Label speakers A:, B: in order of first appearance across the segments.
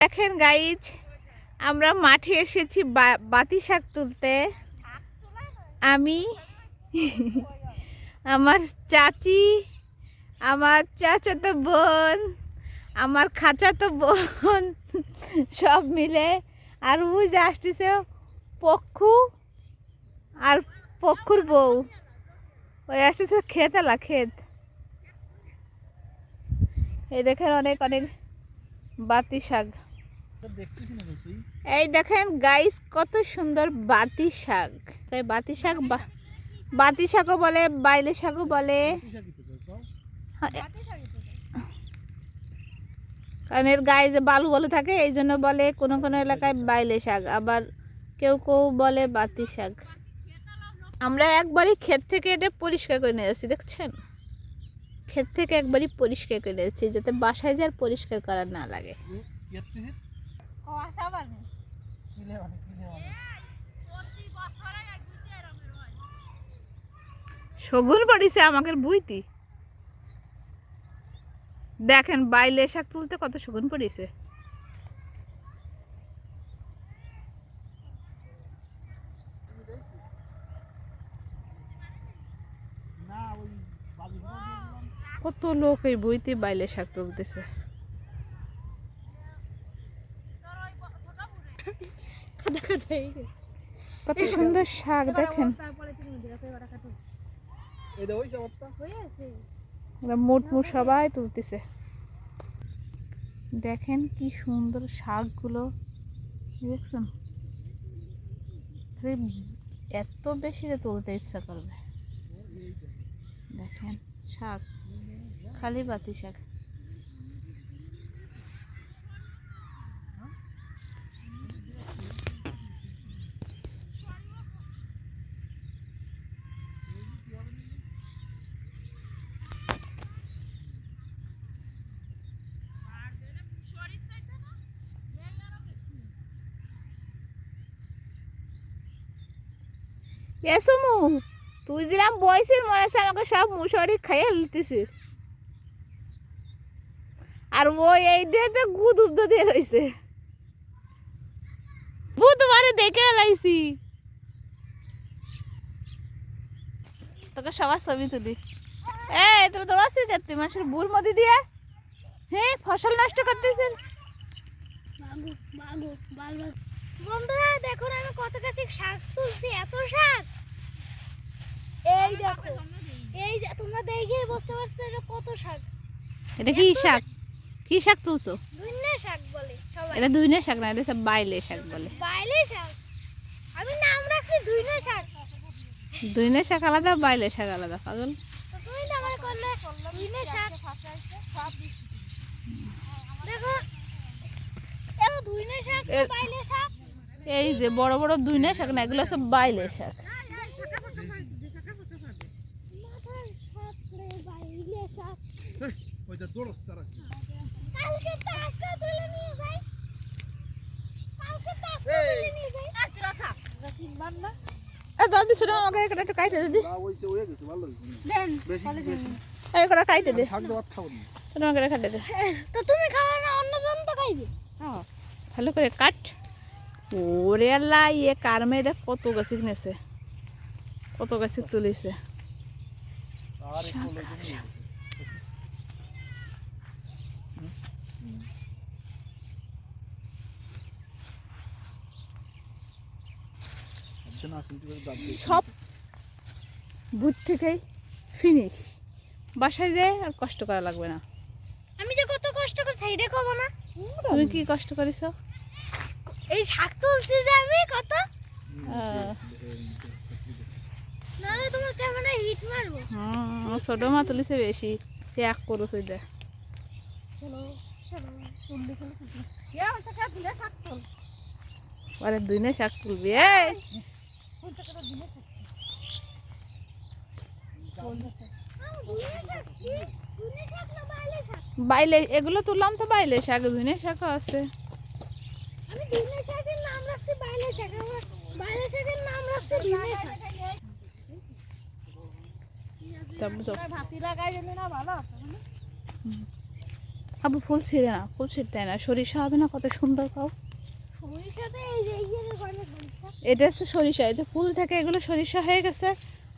A: দেখেন গাইজ, আমরা মাঠে এসেছি বাতি শাক তুলতে। আমি, আমার চাচি, আমার চাচাতো বোন, আমার খাচাতো বোন সব মিলে, আর ওই যে আসতেছে পক্ষু আর পক্ষুর বউ, ওই আসতেছে ক্ষেতালা ক্ষেত। এই দেখেন অনেক অনেক বাতি শাক। এই দেখেন গাইস, কত সুন্দর বাতি শাক। বাতি শাক, বাতি শাকও বলে, বাইলে শাকও বলে। কারণ এর গায়ে যে বালু বালু থাকে, এই জন্য বলে কোনো কোনো এলাকায় বাইলে শাক, আবার কেউ কেউ বলে বাতি শাক। আমরা একবারই ক্ষেত থেকে এটা পরিষ্কার করে নিয়ে যাচ্ছি, দেখছেন? ক্ষেত থেকে একবারই পরিষ্কার করে নিয়ে যাচ্ছি, যাতে বাসায় যে আর পরিষ্কার করার না লাগে। শগুন পড়িছে আমাকে বুইতি। দেখেন বাইলে শাক তুলতে কত শগুন পড়িছে। কত লোক এই বইতে বাইলে শাক তুলতেছে। কত সুন্দর শাক দেখেন। মোট মোট সবাই তুলতেছে। দেখেন কি সুন্দর শাকগুলো, দেখছেন? এত বেশি তুলতে ইচ্ছা করবে। দেখেন শাক, খালি বাতি শাক। এসমু তুই যেরাম বয়সের মনে আছে আমাকে সব মুসরি খাইয়ে লিতেছিস, আর ওই এইটাতে গুদ উব্দ দিয়ে রয়েছে। বুধবারে দেখে লাইছি তোকে সবার ছবি তুলি। এই তোরা দৌড়াচ্ছিস করতে মানুষের বুর মধ্যে দিয়ে, হ্যাঁ ফসল নষ্ট করতেছেন।
B: বন্ধুরা দেখুন আমি কত গাছে শাক তুলছি, এত শাক। এই দেখো, এই যে তোমরা দেখেই বুঝতে পারছো এটা কত শাক।
A: এটা কি শাক? কি শাক তুলছো?
B: ধুইনা শাক বলে সবাই।
A: এটা ধুইনা শাক না, এটা বাইলে শাক বলে।
B: বাইলে শাক, আমি নাম রাখছি ধুইনা শাক।
A: ধুইনা শাক আলাদা, বাইলে শাক আলাদা, পাগল।
B: তো তুমি না আমারে করলে ধুইনা শাক। দেখো এটা ধুইনা শাক, বাইলে শাক।
A: এই যে বড় বড় ধুইনা শাক না, এগুলো সব বাইলে শাক।
B: কালকে তো আজকে তুলে নিয়ে যাই, কালকে তো আজকে তুলে নিয়ে যাই। আচ্ছা থাক রাখিন বান্না।
A: দাদি শুনে আমাকে একটা একটু কাইটে দিদি।
B: দেন
A: এই করে কাইটে দে,
B: তো
A: তোমাকে কাটে দে।
B: তো তুমি খাওয়া না, অন্যজন তো খাইবে।
A: হ্যাঁ ভালো করে কাট। ওরে আল্লাহ, ইয়ে কার মেয়েটা কত গাছি কিনেছে, কত গাছি তুলিছে। সব বুধ থেকেই ফিনিশ, বাসায় যায় আর কষ্ট করা লাগবে না।
B: আমি যে কত কষ্ট করছি এটা কব না।
A: তুমি কি কষ্ট করেছো?
B: এই শাক তুলছি যে আমি কত, নালে তোমার ক্যামেরা হিট মারবো।
A: ছোট মা তুলিছে বেশি, এক করো দে। আরে দুই না শাক তুলবি। বাইলে এগুলো তুললাম তো, বাইলে শাক, ধুনে শাকও আছে।
B: আমি ধুনে শাকের নাম রাখছি বাইলে শাক, বাইলে শাকের নাম রাখছি ধুনে শাক।
A: ভাতি লাগাই না ভালো। আবু ফুল ছিঁড়ে না, ফুল ছিঁড়তে হয় না, সরিষা হবে না কত সুন্দর পাও।
B: সরিষাতে এই যে গরমে সরিষা।
A: এটা হচ্ছে সরিষা, এটা ফুল থেকে এগুলো সরিষা হয়ে গেছে।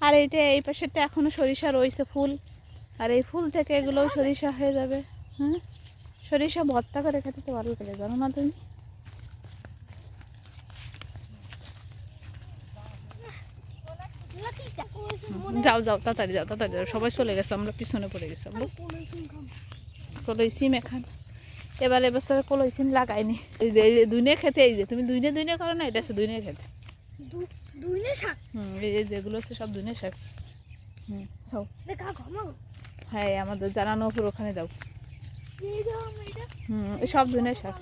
A: আর এইটা এই পাশেরটা এখনো সরিষা রয়েছে ফুল, আর এই ফুল থেকে এগুলোও সরিষা হয়ে যাবে। হ্যাঁ, সরিষা ভর্তা করে খেতে তো ভালো লাগে, জানো না তুমি? যাও যাও তাড়াতাড়ি যাও, তাড়াতাড়ি যাও, সবাই চলে গেছে, আমরা পিছনে পড়ে গেছি। আমরা কলই সিম এখান এবার এবছর কলই সিম লাগাইনি। এই যে দুইনে খেতে, এই যে তুমি দুইনে দুইনে করো না, এটা হচ্ছে দুইনে খেতে।
B: দুইনে শাক।
A: এই যে যেগুলো হচ্ছে সব দুইনে শাক। সব
B: দেখা ঘমাও।
A: হ্যাঁ, আমাদের জানানো ওপর ওখানে দাও।
B: এই দাও এটা।
A: সব দুইনে শাক।